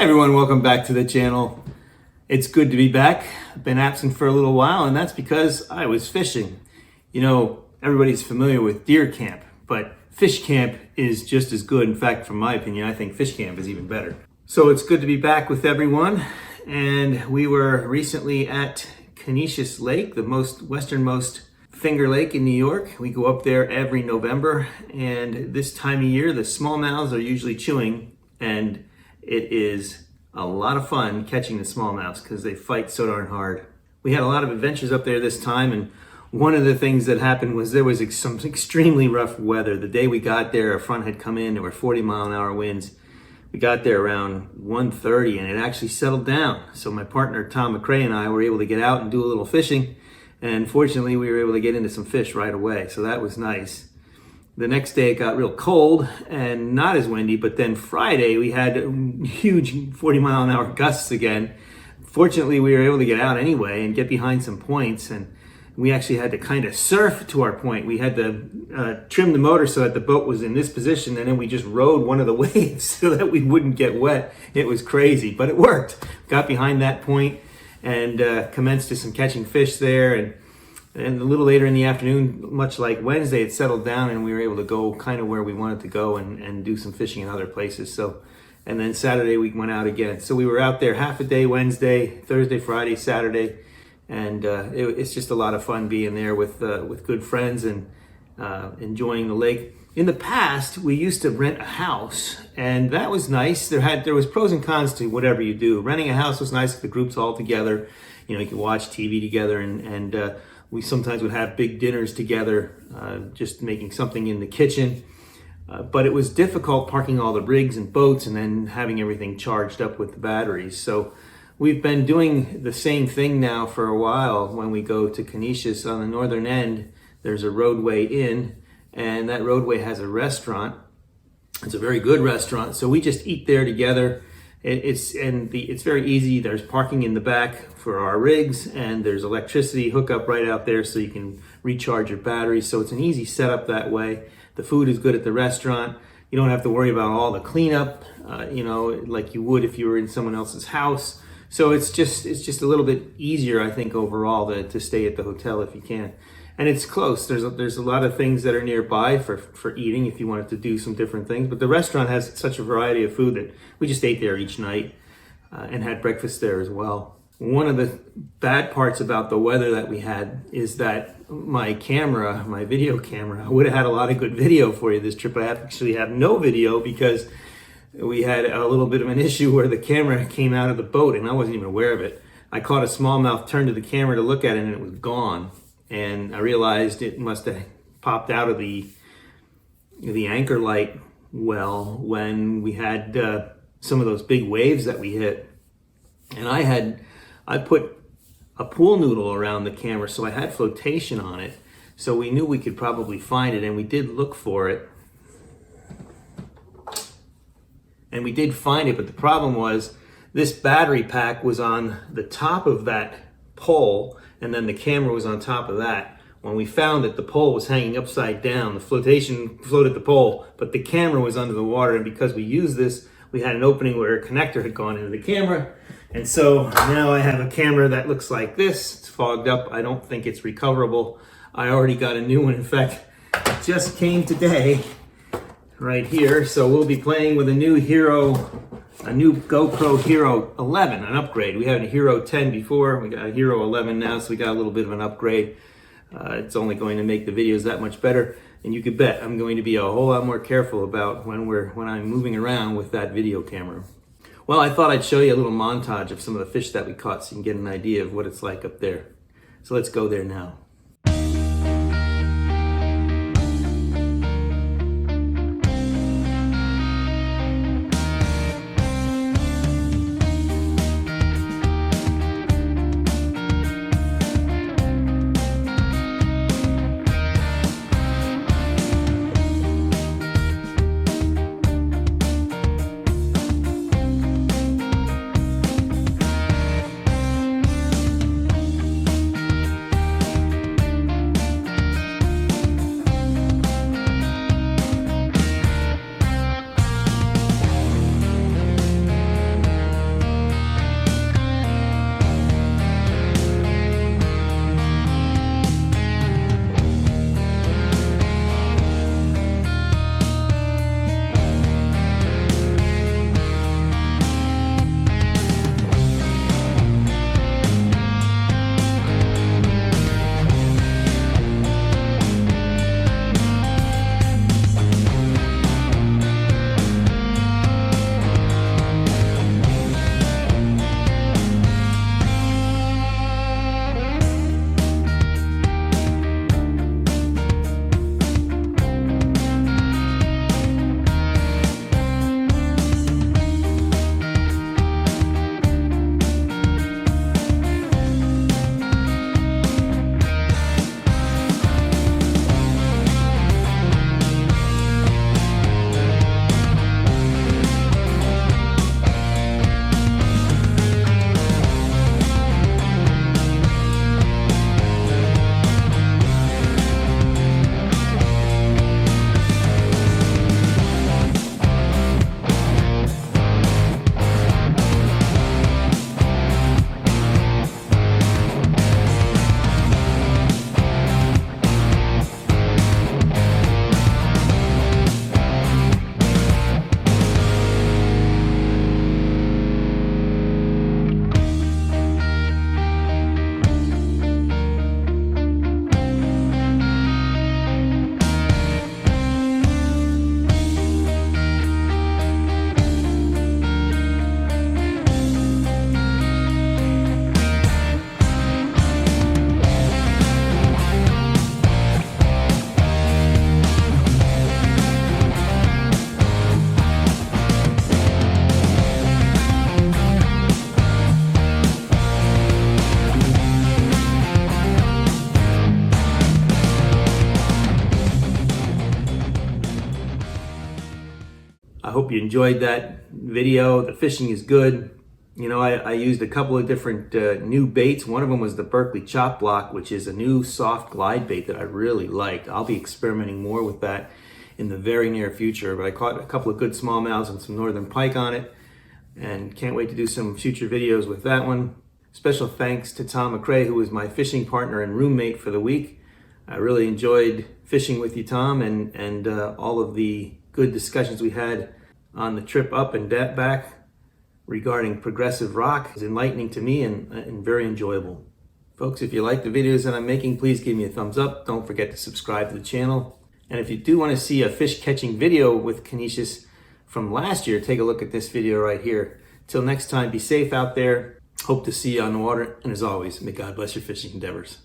Hey everyone, welcome back to the channel. It's good to be back. I've been absent for a little while, and that's because I was fishing. You know, everybody's familiar with deer camp, but fish camp is just as good. In fact, from my opinion, I think fish camp is even better. So it's good to be back with everyone, and we were recently at Conesus Lake, the westernmost finger lake in New York. We go up there every November, and this time of year, the smallmouths are usually chewing, and it is a lot of fun catching the smallmouths because they fight so darn hard. We had a lot of adventures up there this time, and one of the things that happened was there was some extremely rough weather. The day we got there, a front had come in, there were 40-mile-an-hour winds. We got there around 1:30 and it actually settled down. So my partner Tom McCrae and I were able to get out and do a little fishing, and fortunately we were able to get into some fish right away, so that was nice. The next day it got real cold and not as windy, but then Friday we had huge 40-mile-an-hour gusts again. Fortunately, we were able to get out anyway and get behind some points, and we actually had to kind of surf to our point. We had to trim the motor so that the boat was in this position, and then we just rode one of the waves so that we wouldn't get wet. It was crazy, but it worked. Got behind that point and commenced to some catching fish there, and a little later in the afternoon, much like Wednesday, it settled down and we were able to go kind of where we wanted to go and do some fishing in other places. So, and then Saturday we went out again. So we were out there half a day Wednesday, Thursday, Friday, Saturday, and it's just a lot of fun being there with good friends and enjoying the lake. In the past, we used to rent a house, and that was nice. There was pros and cons to whatever you do. Renting a house was nice. The group's all together. You know, you could watch TV together, and we sometimes would have big dinners together, just making something in the kitchen. But it was difficult parking all the rigs and boats and then having everything charged up with the batteries. So we've been doing the same thing now for a while. When we go to Conesus on the northern end, there's a roadway in, and that roadway has a restaurant. It's a very good restaurant, so we just eat there together. It's very easy. There's parking in the back for our rigs, and there's electricity hookup right out there so you can recharge your batteries. So it's an easy setup that way. The food is good at the restaurant. You don't have to worry about all the cleanup, like you would if you were in someone else's house. So it's just a little bit easier, I think, overall to stay at the hotel if you can. And it's close. There's a lot of things that are nearby for eating if you wanted to do some different things. But the restaurant has such a variety of food that we just ate there each night and had breakfast there as well. One of the bad parts about the weather that we had is that my video camera, would have had a lot of good video for you this trip. I actually have no video because we had a little bit of an issue where the camera came out of the boat and I wasn't even aware of it. I caught a smallmouth, turned to the camera to look at it, and it was gone. And I realized it must have popped out of the anchor light well when we had some of those big waves that we hit. And I put a pool noodle around the camera, so I had flotation on it. So we knew we could probably find it, and we did look for it. And we did find it, but the problem was this battery pack was on the top of that pole, and then the camera was on top of that. When we found that the pole was hanging upside down, the flotation floated the pole, but the camera was under the water, and because we used this, we had an opening where a connector had gone into the camera, and so now I have a camera that looks like this. It's fogged up. I don't think it's recoverable. I already got a new one. In fact, it just came today right here, so we'll be playing with a new GoPro Hero 11, an upgrade. We had a Hero 10 before, we got a Hero 11 now, so we got a little bit of an upgrade. It's only going to make the videos that much better, and you could bet I'm going to be a whole lot more careful about when I'm moving around with that video camera. Well, I thought I'd show you a little montage of some of the fish that we caught so you can get an idea of what it's like up there. So let's go there now. I hope you enjoyed that video. The fishing is good. You know, I used a couple of different new baits. One of them was the Berkeley Chop Block, which is a new soft glide bait that I really liked. I'll be experimenting more with that in the very near future. But I caught a couple of good smallmouths and some northern pike on it, and can't wait to do some future videos with that one. Special thanks to Tom McCrae, who was my fishing partner and roommate for the week. I really enjoyed fishing with you, Tom, and all of the good discussions we had on the trip up and back regarding progressive rock is enlightening to me and very enjoyable. Folks, if you like the videos that I'm making, please give me a thumbs up. Don't forget to subscribe to the channel. And if you do want to see a fish catching video with Conesus from last year, take a look at this video right here. Till next time, be safe out there. Hope to see you on the water. And as always, may God bless your fishing endeavors.